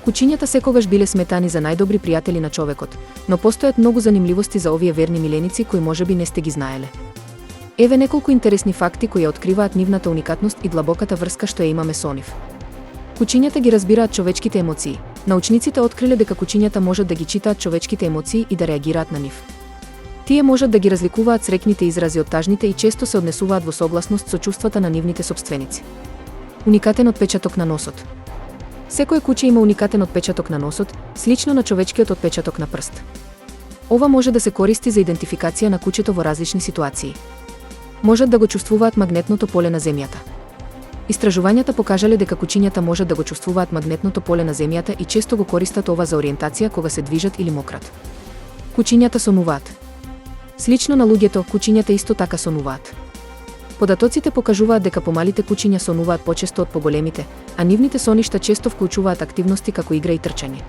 Кучињата секогаш биле сметани за најдобри пријатели на човекот, но постојат многу занимливости за овие верни миленици кои можеби не сте ги знаеле. Еве неколку интересни факти кои ја откриваат нивната уникатност и длабоката врска што ја имаме со нив. Кучињата ги разбираат човечките емоции. Научниците откриле дека кучињата можат да ги читаат човечките емоции и да реагираат на нив. Тие можат да ги разликуваат среќните изрази од тажните и често се однесуваат во согласност со чувствата на нивните сопственици. Уникатен отпечаток на носот. Секое куче има уникатен отпечаток на носот, слично на човечкиот отпечаток на прст. Ова може да се користи за идентификација на кучето во различни ситуации. Можат да го чувствуваат магнетното поле на земјата. Истражувањата покажале дека кучињата можат да го чувствуваат магнетното поле на земјата и често го користат ова за ориентација кога се движат или мократ. Кучињата сонуваат. Слично на луѓето, кучињата исто така сонуваат. Податоците покажуваат дека помалите кучиња сонуваат почесто од поголемите, а нивните соништа често вклучуваат активности како игра и трчање.